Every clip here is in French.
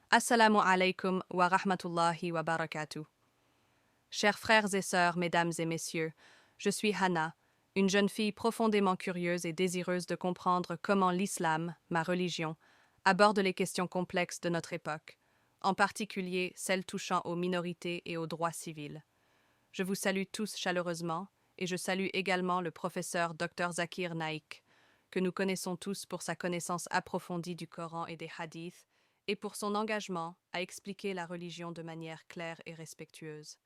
Assalamu alaikum wa rahmatullahi wa barakatuh. Chers frères et sœurs, mesdames et messieurs, je suis Hannah, une jeune fille profondément curieuse et désireuse de comprendre comment l'islam, ma religion, aborde les questions complexes de notre époque, en particulier celles touchant aux minorités et aux droits civils. Je vous salue tous chaleureusement et je salue également le professeur Dr Zakir Naik, que nous connaissons tous pour sa connaissance approfondie du Coran et des hadiths, et pour son engagement à expliquer la religion de manière claire et respectueuse.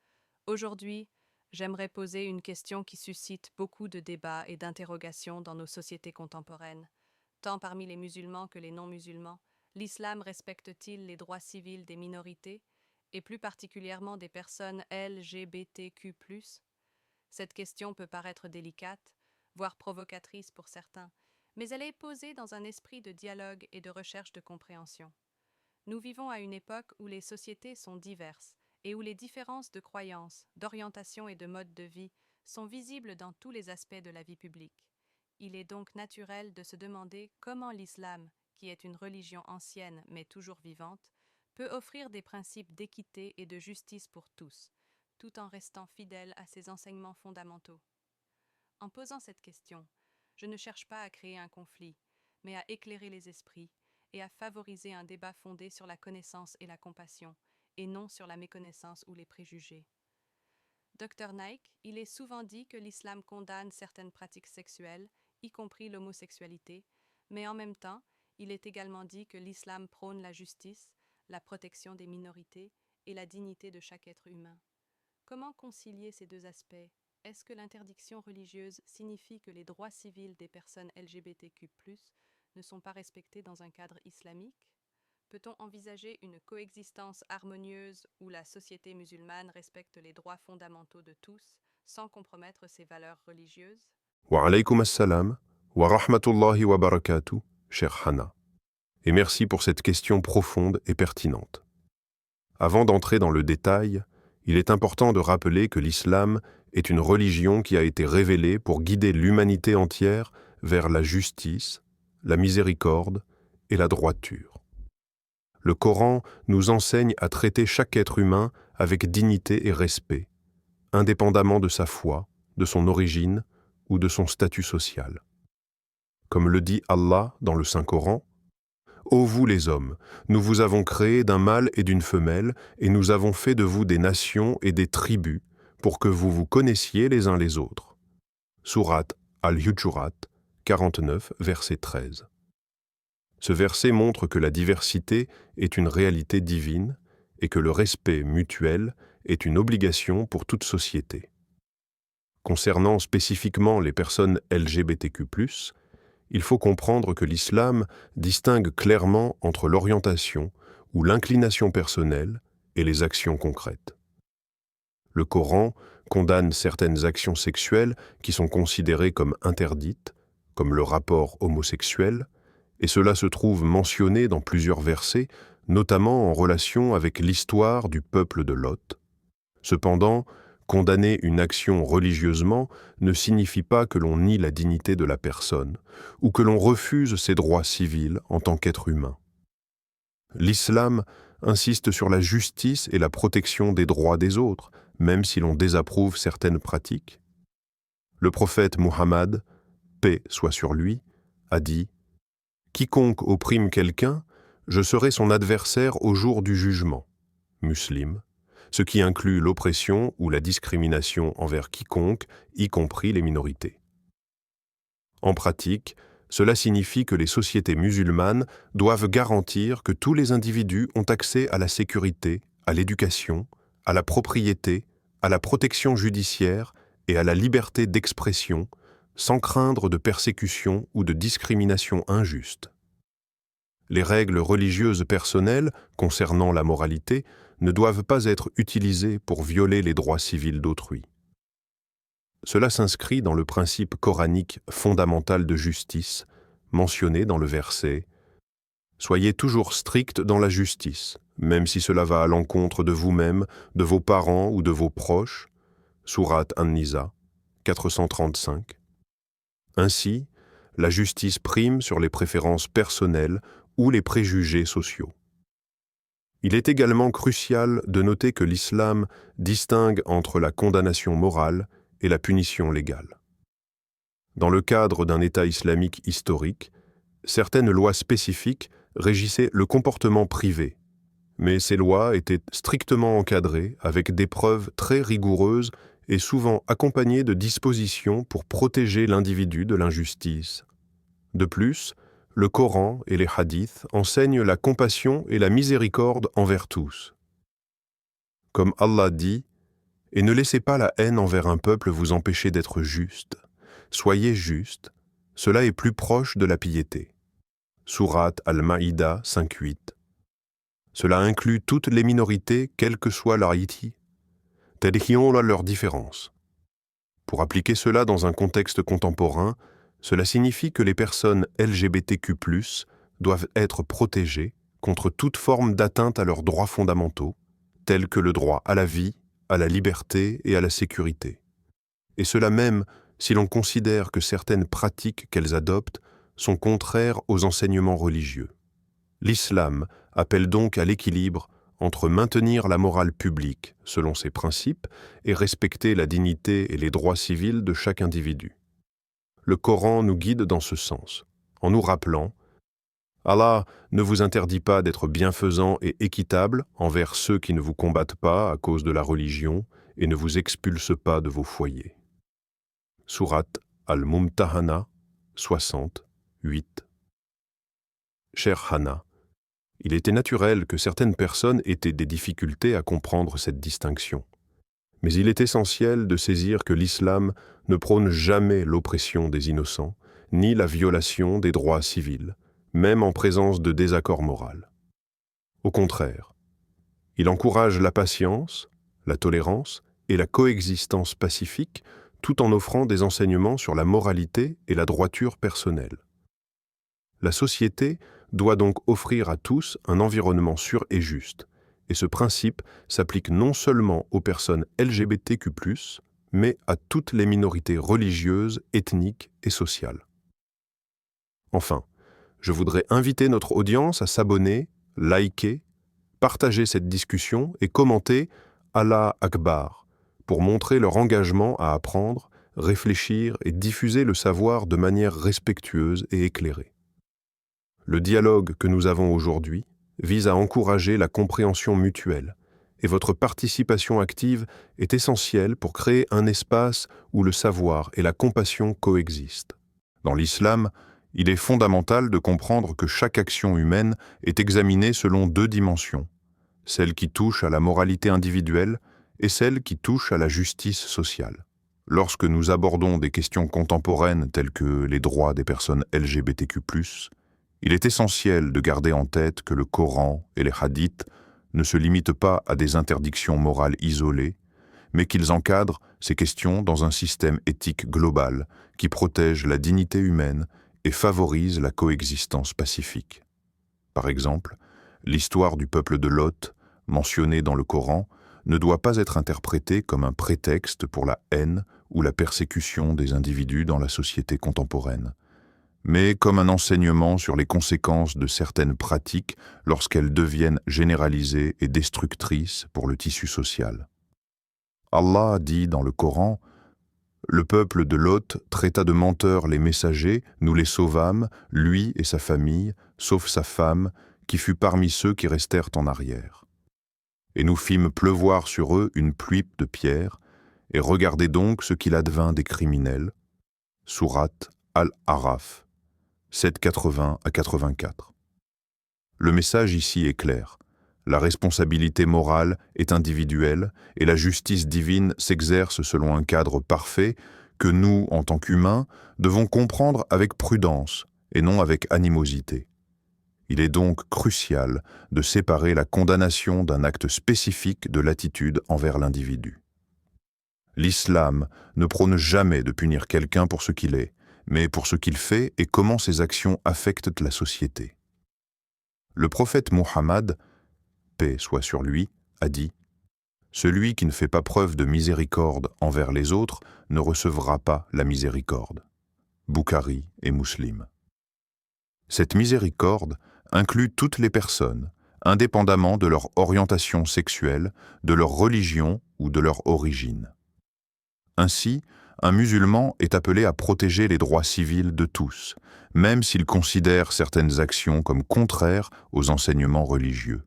Aujourd'hui, j'aimerais poser une question qui suscite beaucoup de débats et d'interrogations dans nos sociétés contemporaines. Tant parmi les musulmans que les non-musulmans, l'islam respecte-t-il les droits civils des minorités, et plus particulièrement des personnes LGBTQ+. Cette question peut paraître délicate, voire provocatrice pour certains, mais elle est posée dans un esprit de dialogue et de recherche de compréhension. Nous vivons à une époque où les sociétés sont diverses et où les différences de croyances, d'orientation et de mode de vie sont visibles dans tous les aspects de la vie publique. Il est donc naturel de se demander comment l'islam, qui est une religion ancienne mais toujours vivante, peut offrir des principes d'équité et de justice pour tous, tout en restant fidèle à ses enseignements fondamentaux. En posant cette question, je ne cherche pas à créer un conflit, mais à éclairer les esprits et à favoriser un débat fondé sur la connaissance et la compassion, et non sur la méconnaissance ou les préjugés. Dr Naik, il est souvent dit que l'islam condamne certaines pratiques sexuelles, y compris l'homosexualité, mais en même temps, il est également dit que l'islam prône la justice, la protection des minorités et la dignité de chaque être humain. Comment concilier ces deux aspects? Est-ce que l'interdiction religieuse signifie que les droits civils des personnes LGBTQ+, ne sont pas respectés dans un cadre islamique? Peut-on envisager une coexistence harmonieuse où la société musulmane respecte les droits fondamentaux de tous, sans compromettre ses valeurs religieuses? Wa alaykum assalam, wa rahmatullahi wa barakatuh, chère Hannah. Et merci pour cette question profonde et pertinente. Avant d'entrer dans le détail, il est important de rappeler que l'islam est une religion qui a été révélée pour guider l'humanité entière vers la justice, la miséricorde et la droiture. Le Coran nous enseigne à traiter chaque être humain avec dignité et respect, indépendamment de sa foi, de son origine ou de son statut social. Comme le dit Allah dans le Saint-Coran, « Ô vous les hommes, nous vous avons créés d'un mâle et d'une femelle, et nous avons fait de vous des nations et des tribus, pour que vous vous connaissiez les uns les autres. » Sourate Al-Hujurat, 49, verset 13. Ce verset montre que la diversité est une réalité divine et que le respect mutuel est une obligation pour toute société. Concernant spécifiquement les personnes LGBTQ+, il faut comprendre que l'islam distingue clairement entre l'orientation ou l'inclination personnelle et les actions concrètes. Le Coran condamne certaines actions sexuelles qui sont considérées comme interdites, comme le rapport homosexuel, et cela se trouve mentionné dans plusieurs versets, notamment en relation avec l'histoire du peuple de Lot. Cependant, condamner une action religieusement ne signifie pas que l'on nie la dignité de la personne ou que l'on refuse ses droits civils en tant qu'être humain. L'islam insiste sur la justice et la protection des droits des autres, même si l'on désapprouve certaines pratiques. Le prophète Muhammad, paix soit sur lui, a dit « Quiconque opprime quelqu'un, je serai son adversaire au jour du jugement. » Muslim, ce qui inclut l'oppression ou la discrimination envers quiconque, y compris les minorités. En pratique, cela signifie que les sociétés musulmanes doivent garantir que tous les individus ont accès à la sécurité, à l'éducation, à la propriété, à la protection judiciaire et à la liberté d'expression, sans craindre de persécution ou de discrimination injuste. Les règles religieuses personnelles concernant la moralité ne doivent pas être utilisées pour violer les droits civils d'autrui. Cela s'inscrit dans le principe coranique fondamental de justice, mentionné dans le verset « Soyez toujours stricts dans la justice, même si cela va à l'encontre de vous-même, de vos parents ou de vos proches. » Sourate An-Nisa, 435. Ainsi, la justice prime sur les préférences personnelles ou les préjugés sociaux. Il est également crucial de noter que l'islam distingue entre la condamnation morale et la punition légale. Dans le cadre d'un État islamique historique, certaines lois spécifiques régissaient le comportement privé, mais ces lois étaient strictement encadrées avec des preuves très rigoureuses et souvent accompagnées de dispositions pour protéger l'individu de l'injustice. De plus, le Coran et les hadiths enseignent la compassion et la miséricorde envers tous. Comme Allah dit, « Et ne laissez pas la haine envers un peuple vous empêcher d'être juste. Soyez juste, cela est plus proche de la piété. » Sourate Al-Maïda 5.8. Cela inclut toutes les minorités, quelle que soit leur haïti, telles qui ont leurs différences. Pour appliquer cela dans un contexte contemporain, cela signifie que les personnes LGBTQ+, doivent être protégées contre toute forme d'atteinte à leurs droits fondamentaux, tels que le droit à la vie, à la liberté et à la sécurité. Et cela même si l'on considère que certaines pratiques qu'elles adoptent sont contraires aux enseignements religieux. L'islam appelle donc à l'équilibre entre maintenir la morale publique selon ses principes et respecter la dignité et les droits civils de chaque individu. Le Coran nous guide dans ce sens, en nous rappelant « Allah ne vous interdit pas d'être bienfaisant et équitable envers ceux qui ne vous combattent pas à cause de la religion et ne vous expulse pas de vos foyers. » Sourate Al-Mumtahana 60, 8. Chère Hana, il était naturel que certaines personnes aient des difficultés à comprendre cette distinction. Mais il est essentiel de saisir que l'islam ne prône jamais l'oppression des innocents, ni la violation des droits civils, même en présence de désaccord moral. Au contraire, il encourage la patience, la tolérance et la coexistence pacifique, tout en offrant des enseignements sur la moralité et la droiture personnelle. La société doit donc offrir à tous un environnement sûr et juste, et ce principe s'applique non seulement aux personnes LGBTQ+, mais à toutes les minorités religieuses, ethniques et sociales. Enfin, je voudrais inviter notre audience à s'abonner, liker, partager cette discussion et commenter Allah Akbar pour montrer leur engagement à apprendre, réfléchir et diffuser le savoir de manière respectueuse et éclairée. Le dialogue que nous avons aujourd'hui vise à encourager la compréhension mutuelle, et votre participation active est essentielle pour créer un espace où le savoir et la compassion coexistent. Dans l'islam, il est fondamental de comprendre que chaque action humaine est examinée selon deux dimensions, celle qui touche à la moralité individuelle et celle qui touche à la justice sociale. Lorsque nous abordons des questions contemporaines telles que les droits des personnes LGBTQ+, il est essentiel de garder en tête que le Coran et les hadiths ne se limitent pas à des interdictions morales isolées, mais qu'ils encadrent ces questions dans un système éthique global qui protège la dignité humaine et favorise la coexistence pacifique. Par exemple, l'histoire du peuple de Lot, mentionnée dans le Coran, ne doit pas être interprétée comme un prétexte pour la haine ou la persécution des individus dans la société contemporaine, mais comme un enseignement sur les conséquences de certaines pratiques lorsqu'elles deviennent généralisées et destructrices pour le tissu social. Allah dit dans le Coran « Le peuple de Lot traita de menteurs les messagers, nous les sauvâmes, lui et sa famille, sauf sa femme, qui fut parmi ceux qui restèrent en arrière. Et nous fîmes pleuvoir sur eux une pluie de pierres, et regardez donc ce qu'il advint des criminels. » Sourate Al-Araf 7,80 à 84. Le message ici est clair. La responsabilité morale est individuelle et la justice divine s'exerce selon un cadre parfait que nous, en tant qu'humains, devons comprendre avec prudence et non avec animosité. Il est donc crucial de séparer la condamnation d'un acte spécifique de l'attitude envers l'individu. L'islam ne prône jamais de punir quelqu'un pour ce qu'il est, mais pour ce qu'il fait et comment ses actions affectent la société. Le prophète Muhammad, paix soit sur lui, a dit « Celui qui ne fait pas preuve de miséricorde envers les autres ne recevra pas la miséricorde. » Bukhari et Muslim. Cette miséricorde inclut toutes les personnes, indépendamment de leur orientation sexuelle, de leur religion ou de leur origine. Ainsi, un musulman est appelé à protéger les droits civils de tous, même s'il considère certaines actions comme contraires aux enseignements religieux.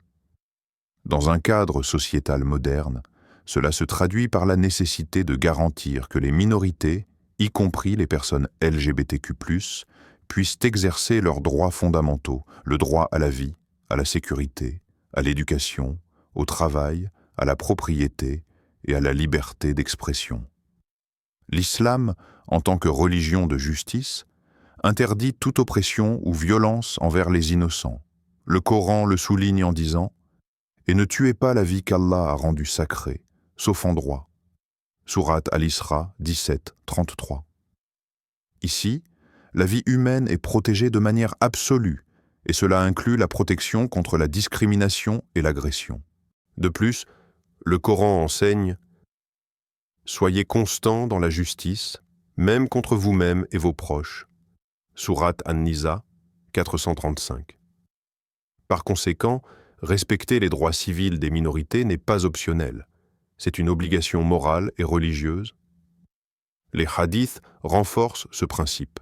Dans un cadre sociétal moderne, cela se traduit par la nécessité de garantir que les minorités, y compris les personnes LGBTQ+, puissent exercer leurs droits fondamentaux, le droit à la vie, à la sécurité, à l'éducation, au travail, à la propriété et à la liberté d'expression. L'islam, en tant que religion de justice, interdit toute oppression ou violence envers les innocents. Le Coran le souligne en disant « Et ne tuez pas la vie qu'Allah a rendue sacrée, sauf en droit » Sourate Al-Isra 17, 33. Ici, la vie humaine est protégée de manière absolue, et cela inclut la protection contre la discrimination et l'agression. De plus, le Coran enseigne « Soyez constants dans la justice, même contre vous-même et vos proches » Sourate An-Nisa 435. Par conséquent, respecter les droits civils des minorités n'est pas optionnel. C'est une obligation morale et religieuse. Les hadiths renforcent ce principe.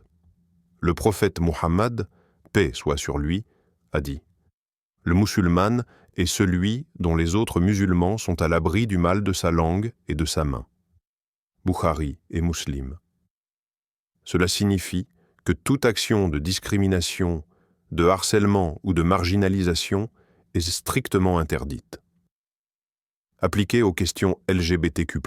Le prophète Muhammad, paix soit sur lui, a dit « Le musulman est celui dont les autres musulmans sont à l'abri du mal de sa langue et de sa main. » Bukhari et Muslim. Cela signifie que toute action de discrimination, de harcèlement ou de marginalisation est strictement interdite. Appliqué aux questions LGBTQ+,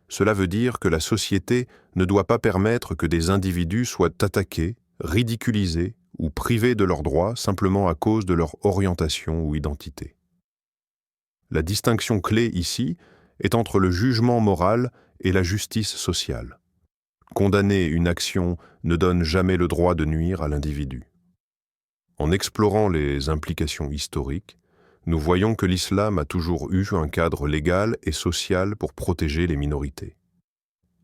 cela veut dire que la société ne doit pas permettre que des individus soient attaqués, ridiculisés ou privés de leurs droits simplement à cause de leur orientation ou identité. La distinction clé ici est entre le jugement moral et la justice sociale. Condamner une action ne donne jamais le droit de nuire à l'individu. En explorant les implications historiques, nous voyons que l'islam a toujours eu un cadre légal et social pour protéger les minorités.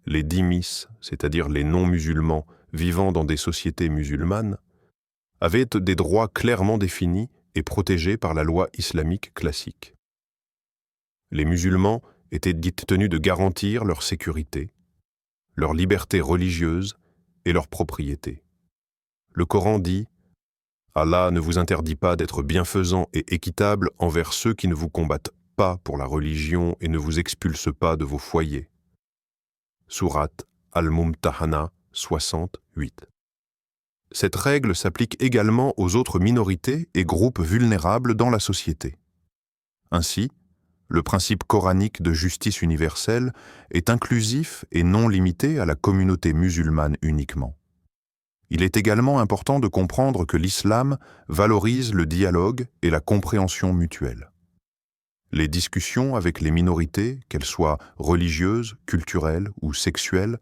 Les dhimmis, c'est-à-dire les non-musulmans vivant dans des sociétés musulmanes, avaient des droits clairement définis et protégés par la loi islamique classique. Les musulmans étaient tenus de garantir leur sécurité, leur liberté religieuse et leur propriété. Le Coran dit « Allah ne vous interdit pas d'être bienfaisant et équitable envers ceux qui ne vous combattent pas pour la religion et ne vous expulsent pas de vos foyers. » Sourate Al-Mumtahana 68. Cette règle s'applique également aux autres minorités et groupes vulnérables dans la société. Ainsi, le principe coranique de justice universelle est inclusif et non limité à la communauté musulmane uniquement. Il est également important de comprendre que l'islam valorise le dialogue et la compréhension mutuelle. Les discussions avec les minorités, qu'elles soient religieuses, culturelles ou sexuelles,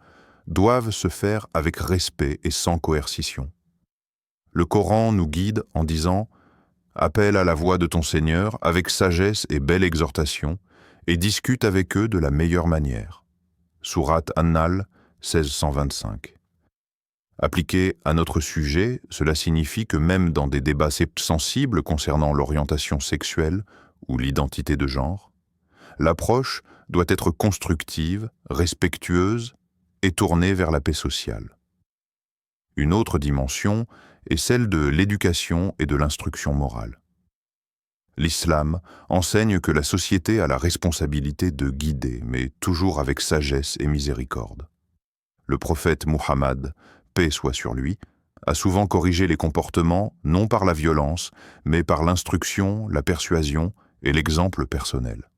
doivent se faire avec respect et sans coercition. Le Coran nous guide en disant « Appelle à la voix de ton Seigneur avec sagesse et belle exhortation, et discute avec eux de la meilleure manière. » Sourate An-Nahl 1625. Appliqué à notre sujet, cela signifie que même dans des débats sensibles concernant l'orientation sexuelle ou l'identité de genre, l'approche doit être constructive, respectueuse et tournée vers la paix sociale. Une autre dimension est celle de l'éducation et de l'instruction morale. L'islam enseigne que la société a la responsabilité de guider, mais toujours avec sagesse et miséricorde. Le prophète Muhammad, paix soit sur lui, a souvent corrigé les comportements non par la violence, mais par l'instruction, la persuasion et l'exemple personnel.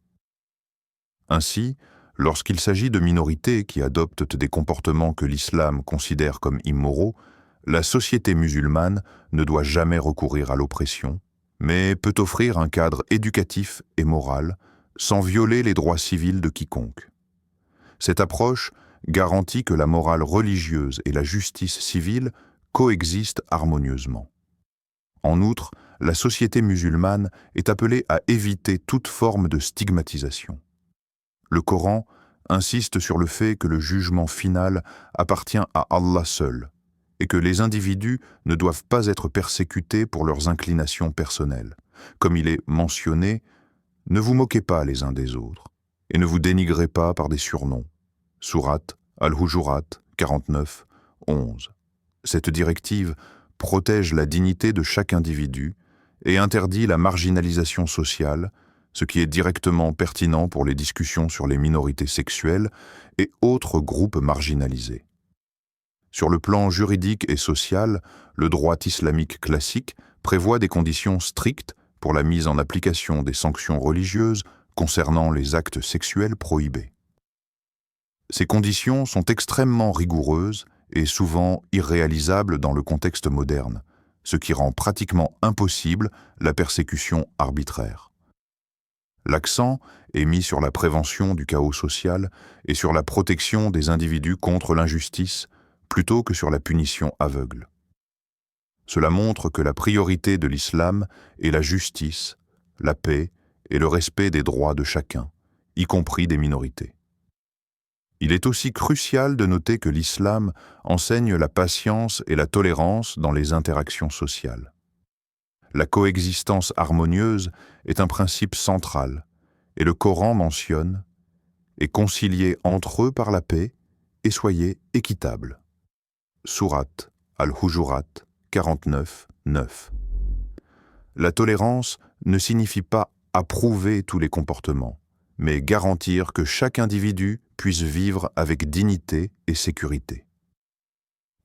Ainsi, lorsqu'il s'agit de minorités qui adoptent des comportements que l'islam considère comme immoraux, la société musulmane ne doit jamais recourir à l'oppression, mais peut offrir un cadre éducatif et moral sans violer les droits civils de quiconque. Cette approche garantit que la morale religieuse et la justice civile coexistent harmonieusement. En outre, la société musulmane est appelée à éviter toute forme de stigmatisation. Le Coran insiste sur le fait que le jugement final appartient à Allah seul et que les individus ne doivent pas être persécutés pour leurs inclinations personnelles, comme il est mentionné, ne vous moquez pas les uns des autres et ne vous dénigrez pas par des surnoms. Sourate Al-Hujurat 49, 11. Cette directive protège la dignité de chaque individu et interdit la marginalisation sociale, ce qui est directement pertinent pour les discussions sur les minorités sexuelles et autres groupes marginalisés. Sur le plan juridique et social, le droit islamique classique prévoit des conditions strictes pour la mise en application des sanctions religieuses concernant les actes sexuels prohibés. Ces conditions sont extrêmement rigoureuses et souvent irréalisables dans le contexte moderne, ce qui rend pratiquement impossible la persécution arbitraire. L'accent est mis sur la prévention du chaos social et sur la protection des individus contre l'injustice, plutôt que sur la punition aveugle. Cela montre que la priorité de l'islam est la justice, la paix et le respect des droits de chacun, y compris des minorités. Il est aussi crucial de noter que l'islam enseigne la patience et la tolérance dans les interactions sociales. La coexistence harmonieuse est un principe central, et le Coran mentionne « Et conciliez entre eux par la paix, et soyez équitables ». Sourate Al-Hujurat 49, 9. La tolérance ne signifie pas approuver tous les comportements, mais garantir que chaque individu puisse vivre avec dignité et sécurité.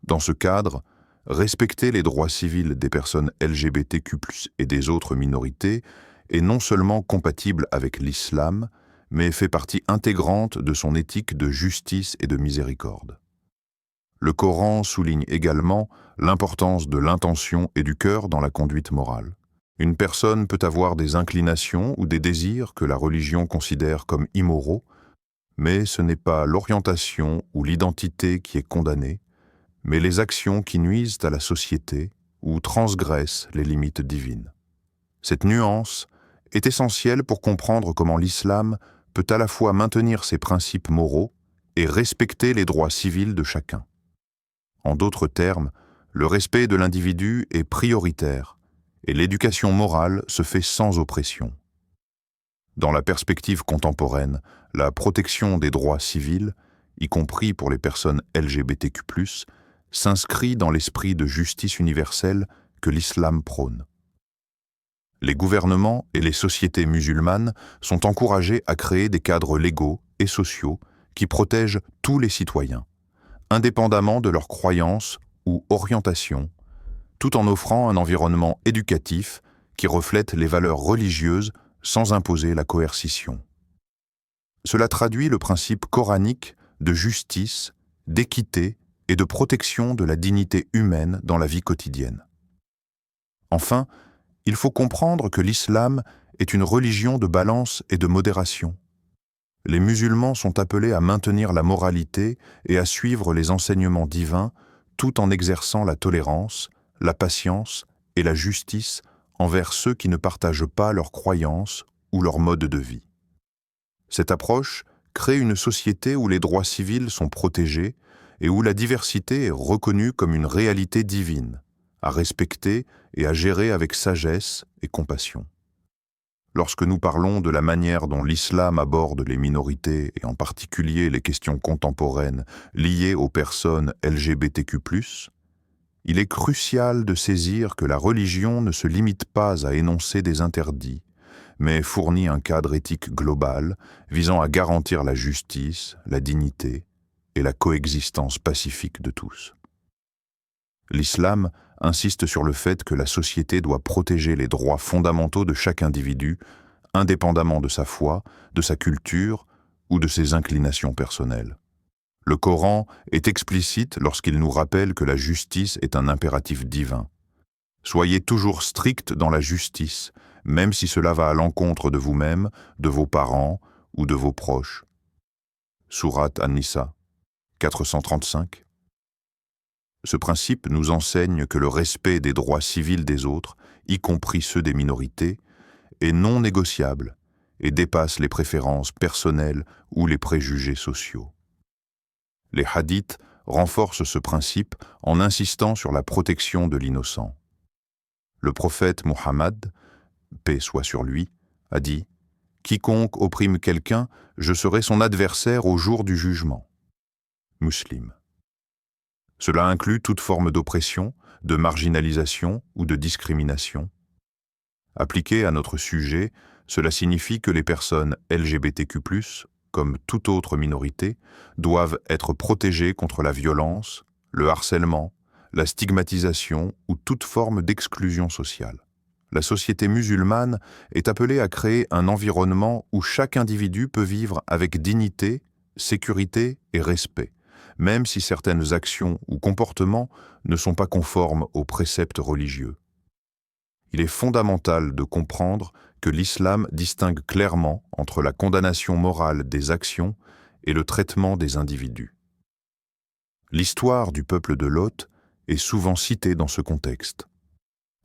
Dans ce cadre, respecter les droits civils des personnes LGBTQ+, et des autres minorités est non seulement compatible avec l'islam, mais fait partie intégrante de son éthique de justice et de miséricorde. Le Coran souligne également l'importance de l'intention et du cœur dans la conduite morale. Une personne peut avoir des inclinations ou des désirs que la religion considère comme immoraux, mais ce n'est pas l'orientation ou l'identité qui est condamnée, mais les actions qui nuisent à la société ou transgressent les limites divines. Cette nuance est essentielle pour comprendre comment l'islam peut à la fois maintenir ses principes moraux et respecter les droits civils de chacun. En d'autres termes, le respect de l'individu est prioritaire et l'éducation morale se fait sans oppression. Dans la perspective contemporaine, la protection des droits civils, y compris pour les personnes LGBTQ+, s'inscrit dans l'esprit de justice universelle que l'islam prône. Les gouvernements et les sociétés musulmanes sont encouragés à créer des cadres légaux et sociaux qui protègent tous les citoyens, indépendamment de leurs croyances ou orientations, tout en offrant un environnement éducatif qui reflète les valeurs religieuses sans imposer la coercition. Cela traduit le principe coranique de justice, d'équité et de protection de la dignité humaine dans la vie quotidienne. Enfin, il faut comprendre que l'islam est une religion de balance et de modération. Les musulmans sont appelés à maintenir la moralité et à suivre les enseignements divins tout en exerçant la tolérance, la patience et la justice envers ceux qui ne partagent pas leurs croyances ou leur mode de vie. Cette approche crée une société où les droits civils sont protégés et où la diversité est reconnue comme une réalité divine, à respecter et à gérer avec sagesse et compassion. Lorsque nous parlons de la manière dont l'islam aborde les minorités et en particulier les questions contemporaines liées aux personnes LGBTQ+, il est crucial de saisir que la religion ne se limite pas à énoncer des interdits, mais fournit un cadre éthique global visant à garantir la justice, la dignité et la coexistence pacifique de tous. L'islam insiste sur le fait que la société doit protéger les droits fondamentaux de chaque individu, indépendamment de sa foi, de sa culture ou de ses inclinations personnelles. Le Coran est explicite lorsqu'il nous rappelle que la justice est un impératif divin. Soyez toujours strict dans la justice, même si cela va à l'encontre de vous-même, de vos parents ou de vos proches. Sourate An-Nisa 435. Ce principe nous enseigne que le respect des droits civils des autres, y compris ceux des minorités, est non négociable et dépasse les préférences personnelles ou les préjugés sociaux. Les hadiths renforcent ce principe en insistant sur la protection de l'innocent. Le prophète Muhammad, paix soit sur lui, a dit « Quiconque opprime quelqu'un, je serai son adversaire au jour du jugement. » Muslim. Cela inclut toute forme d'oppression, de marginalisation ou de discrimination. Appliqué à notre sujet, cela signifie que les personnes LGBTQ+, comme toute autre minorité, doivent être protégées contre la violence, le harcèlement, la stigmatisation ou toute forme d'exclusion sociale. La société musulmane est appelée à créer un environnement où chaque individu peut vivre avec dignité, sécurité et respect, même si certaines actions ou comportements ne sont pas conformes aux préceptes religieux. Il est fondamental de comprendre que l'islam distingue clairement entre la condamnation morale des actions et le traitement des individus. L'histoire du peuple de Lot est souvent citée dans ce contexte.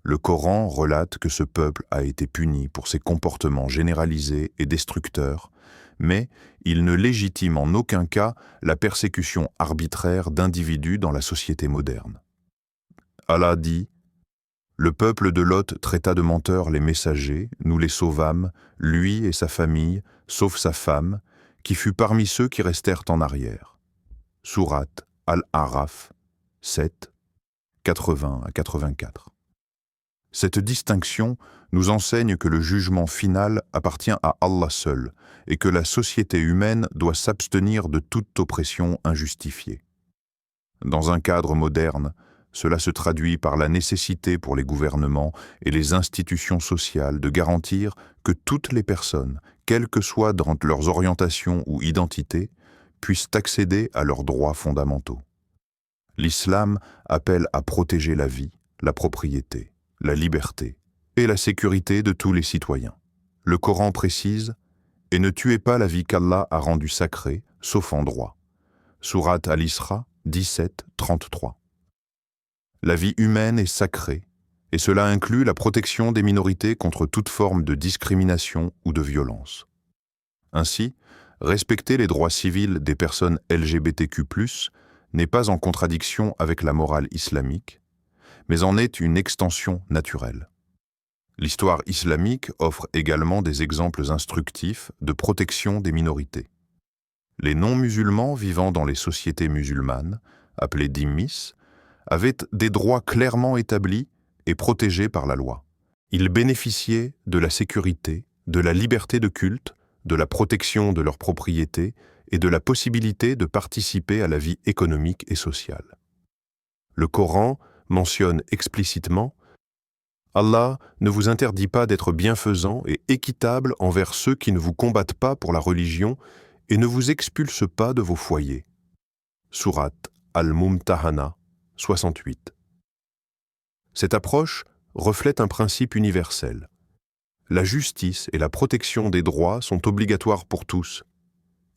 Le Coran relate que ce peuple a été puni pour ses comportements généralisés et destructeurs, mais il ne légitime en aucun cas la persécution arbitraire d'individus dans la société moderne. Allah dit « Le peuple de Lot traita de menteurs les messagers, nous les sauvâmes, lui et sa famille, sauf sa femme, qui fut parmi ceux qui restèrent en arrière. » Sourate Al-A'raf 7, 80 à 84. Cette distinction nous enseigne que le jugement final appartient à Allah seul et que la société humaine doit s'abstenir de toute oppression injustifiée. Dans un cadre moderne, cela se traduit par la nécessité pour les gouvernements et les institutions sociales de garantir que toutes les personnes, quelles que soient leurs orientations ou identités, puissent accéder à leurs droits fondamentaux. L'islam appelle à protéger la vie, la propriété, la liberté et la sécurité de tous les citoyens. Le Coran précise « Et ne tuez pas la vie qu'Allah a rendue sacrée, sauf en droit. » Sourate Al-Isra 17, 33. La vie humaine est sacrée, et cela inclut la protection des minorités contre toute forme de discrimination ou de violence. Ainsi, respecter les droits civils des personnes LGBTQ+, n'est pas en contradiction avec la morale islamique, mais en est une extension naturelle. L'histoire islamique offre également des exemples instructifs de protection des minorités. Les non-musulmans vivant dans les sociétés musulmanes, appelées dhimmis, avaient des droits clairement établis et protégés par la loi. Ils bénéficiaient de la sécurité, de la liberté de culte, de la protection de leurs propriétés et de la possibilité de participer à la vie économique et sociale. Le Coran mentionne explicitement « Allah ne vous interdit pas d'être bienfaisant et équitable envers ceux qui ne vous combattent pas pour la religion et ne vous expulse pas de vos foyers. » Sourate Al-Mumtahana 68. Cette approche reflète un principe universel. La justice et la protection des droits sont obligatoires pour tous,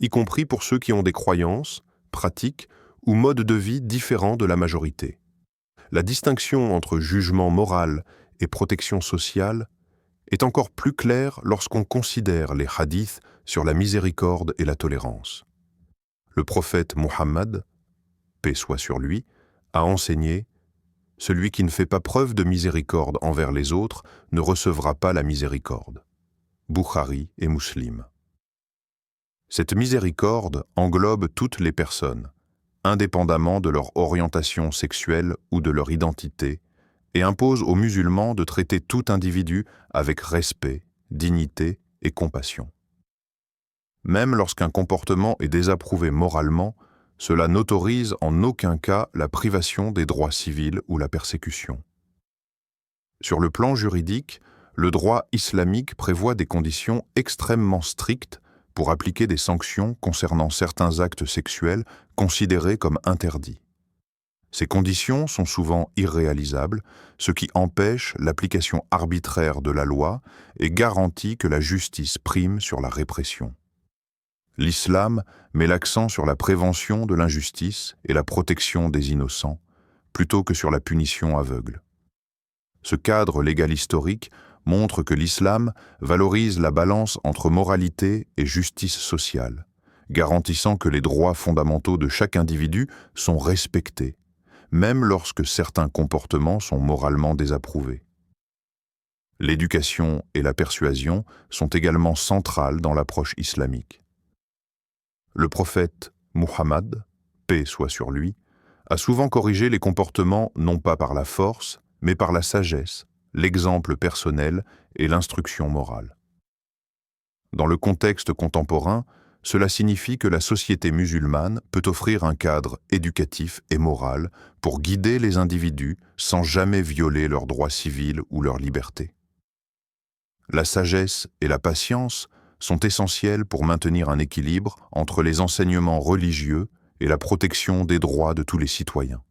y compris pour ceux qui ont des croyances, pratiques ou modes de vie différents de la majorité. La distinction entre jugement moral et protection sociale est encore plus claire lorsqu'on considère les hadiths sur la miséricorde et la tolérance. Le prophète Muhammad, paix soit sur lui, a enseigné « Celui qui ne fait pas preuve de miséricorde envers les autres ne recevra pas la miséricorde. » Bukhari et Muslim. Cette miséricorde englobe toutes les personnes, indépendamment de leur orientation sexuelle ou de leur identité, et impose aux musulmans de traiter tout individu avec respect, dignité et compassion. Même lorsqu'un comportement est désapprouvé moralement, cela n'autorise en aucun cas la privation des droits civils ou la persécution. Sur le plan juridique, le droit islamique prévoit des conditions extrêmement strictes pour appliquer des sanctions concernant certains actes sexuels considérés comme interdits. Ces conditions sont souvent irréalisables, ce qui empêche l'application arbitraire de la loi et garantit que la justice prime sur la répression. L'islam met l'accent sur la prévention de l'injustice et la protection des innocents, plutôt que sur la punition aveugle. Ce cadre légal historique montre que l'islam valorise la balance entre moralité et justice sociale, garantissant que les droits fondamentaux de chaque individu sont respectés, même lorsque certains comportements sont moralement désapprouvés. L'éducation et la persuasion sont également centrales dans l'approche islamique. Le prophète Muhammad, paix soit sur lui, a souvent corrigé les comportements non pas par la force, mais par la sagesse, l'exemple personnel et l'instruction morale. Dans le contexte contemporain, cela signifie que la société musulmane peut offrir un cadre éducatif et moral pour guider les individus sans jamais violer leurs droits civils ou leurs libertés. La sagesse et la patience sont essentielles pour maintenir un équilibre entre les enseignements religieux et la protection des droits de tous les citoyens.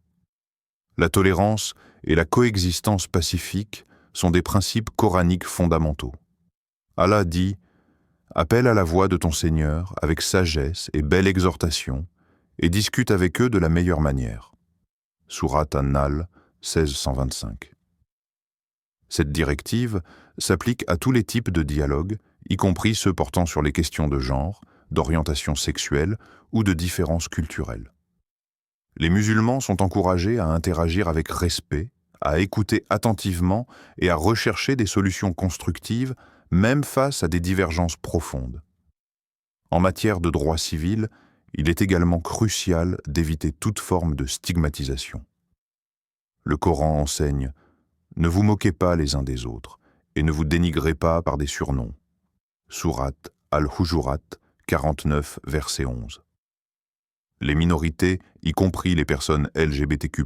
La tolérance et la coexistence pacifique sont des principes coraniques fondamentaux. Allah dit « Appelle à la voix de ton Seigneur avec sagesse et belle exhortation et discute avec eux de la meilleure manière. » Sourate An-Nahl 16-125. Cette directive s'applique à tous les types de dialogues, y compris ceux portant sur les questions de genre, d'orientation sexuelle ou de différences culturelles. Les musulmans sont encouragés à interagir avec respect, à écouter attentivement et à rechercher des solutions constructives, même face à des divergences profondes. En matière de droit civil, il est également crucial d'éviter toute forme de stigmatisation. Le Coran enseigne « Ne vous moquez pas les uns des autres et ne vous dénigrez pas par des surnoms. » Sourate Al-Hujurat 49, verset 11. Les minorités, y compris les personnes LGBTQ+,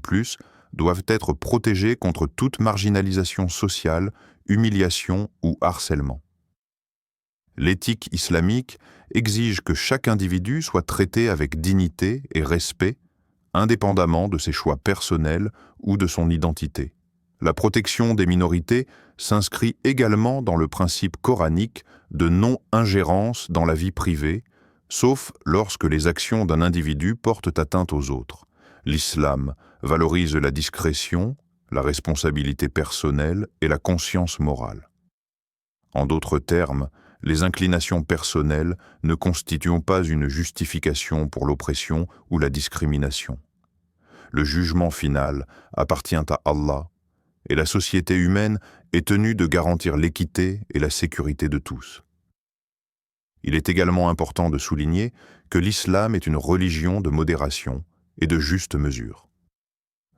doivent être protégées contre toute marginalisation sociale, humiliation ou harcèlement. L'éthique islamique exige que chaque individu soit traité avec dignité et respect, indépendamment de ses choix personnels ou de son identité. La protection des minorités s'inscrit également dans le principe coranique de non-ingérence dans la vie privée, sauf lorsque les actions d'un individu portent atteinte aux autres. L'islam valorise la discrétion, la responsabilité personnelle et la conscience morale. En d'autres termes, les inclinations personnelles ne constituent pas une justification pour l'oppression ou la discrimination. Le jugement final appartient à Allah, et la société humaine est tenue de garantir l'équité et la sécurité de tous. Il est également important de souligner que l'islam est une religion de modération et de juste mesure.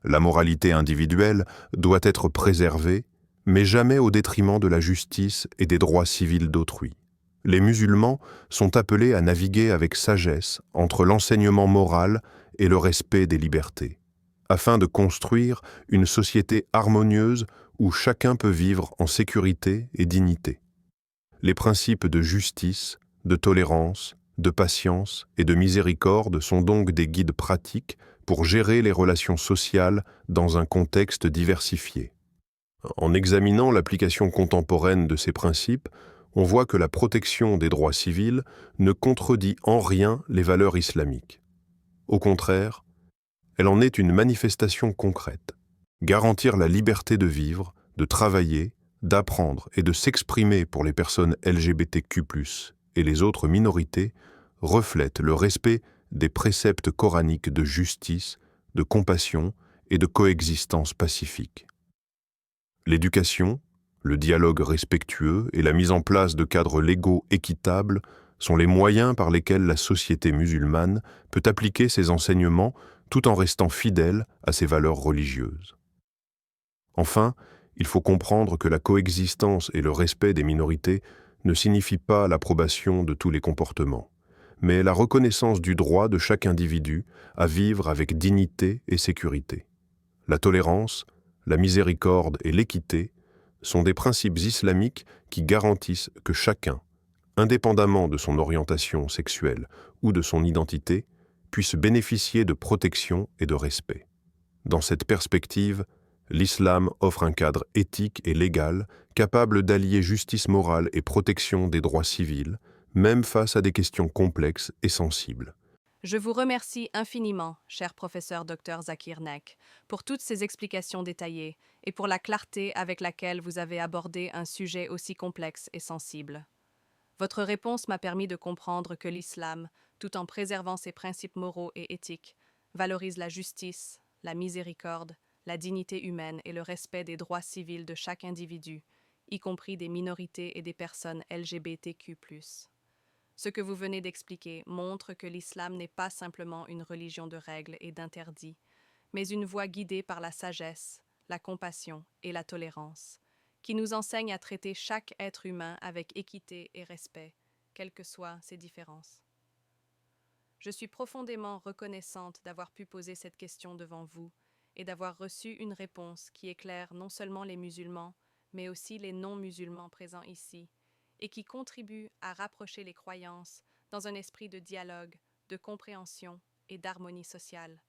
La moralité individuelle doit être préservée, mais jamais au détriment de la justice et des droits civils d'autrui. Les musulmans sont appelés à naviguer avec sagesse entre l'enseignement moral et le respect des libertés, afin de construire une société harmonieuse où chacun peut vivre en sécurité et dignité. Les principes de justice, de tolérance, de patience et de miséricorde sont donc des guides pratiques pour gérer les relations sociales dans un contexte diversifié. En examinant l'application contemporaine de ces principes, on voit que la protection des droits civils ne contredit en rien les valeurs islamiques. Au contraire, elle en est une manifestation concrète. Garantir la liberté de vivre, de travailler, d'apprendre et de s'exprimer pour les personnes LGBTQ+, et les autres minorités, reflète le respect des préceptes coraniques de justice, de compassion et de coexistence pacifique. L'éducation, le dialogue respectueux et la mise en place de cadres légaux équitables sont les moyens par lesquels la société musulmane peut appliquer ses enseignements tout en restant fidèle à ses valeurs religieuses. Enfin, il faut comprendre que la coexistence et le respect des minorités ne signifient pas l'approbation de tous les comportements, mais la reconnaissance du droit de chaque individu à vivre avec dignité et sécurité. La tolérance, la miséricorde et l'équité sont des principes islamiques qui garantissent que chacun, indépendamment de son orientation sexuelle ou de son identité, puisse bénéficier de protection et de respect. Dans cette perspective, l'islam offre un cadre éthique et légal capable d'allier justice morale et protection des droits civils, même face à des questions complexes et sensibles. Je vous remercie infiniment, cher professeur Dr Zakir Naik, pour toutes ces explications détaillées et pour la clarté avec laquelle vous avez abordé un sujet aussi complexe et sensible. Votre réponse m'a permis de comprendre que l'islam, tout en préservant ses principes moraux et éthiques, valorise la justice, la miséricorde, la dignité humaine et le respect des droits civils de chaque individu, y compris des minorités et des personnes LGBTQ+. Ce que vous venez d'expliquer montre que l'islam n'est pas simplement une religion de règles et d'interdits, mais une voie guidée par la sagesse, la compassion et la tolérance, qui nous enseigne à traiter chaque être humain avec équité et respect, quelles que soient ses différences. Je suis profondément reconnaissante d'avoir pu poser cette question devant vous et d'avoir reçu une réponse qui éclaire non seulement les musulmans, mais aussi les non-musulmans présents ici, et qui contribue à rapprocher les croyances dans un esprit de dialogue, de compréhension et d'harmonie sociale.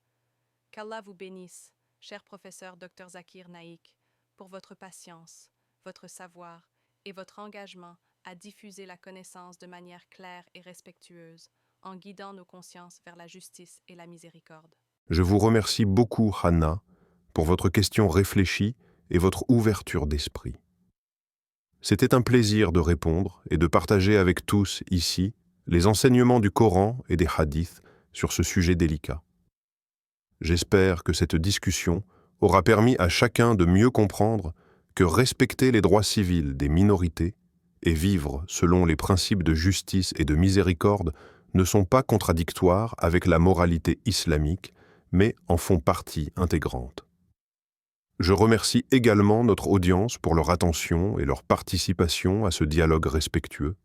Qu'Allah vous bénisse, cher professeur Dr Zakir Naik, pour votre patience, votre savoir et votre engagement à diffuser la connaissance de manière claire et respectueuse, en guidant nos consciences vers la justice et la miséricorde. Je vous remercie beaucoup, Hannah, pour votre question réfléchie et votre ouverture d'esprit. C'était un plaisir de répondre et de partager avec tous ici les enseignements du Coran et des hadiths sur ce sujet délicat. J'espère que cette discussion aura permis à chacun de mieux comprendre que respecter les droits civils des minorités et vivre selon les principes de justice et de miséricorde ne sont pas contradictoires avec la moralité islamique, mais en font partie intégrante. Je remercie également notre audience pour leur attention et leur participation à ce dialogue respectueux.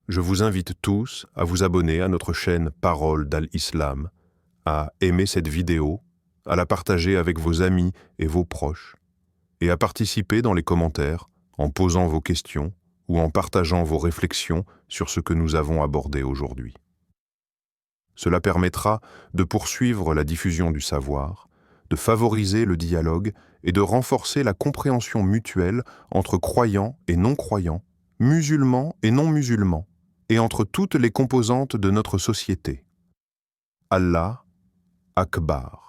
Je vous invite tous à vous abonner à notre chaîne Parole d'Al-Islam, à aimer cette vidéo, à la partager avec vos amis et vos proches, et à participer dans les commentaires en posant vos questions ou en partageant vos réflexions sur ce que nous avons abordé aujourd'hui. Cela permettra de poursuivre la diffusion du savoir, de favoriser le dialogue et de renforcer la compréhension mutuelle entre croyants et non-croyants, musulmans et non-musulmans, et entre toutes les composantes de notre société. Allah Akbar.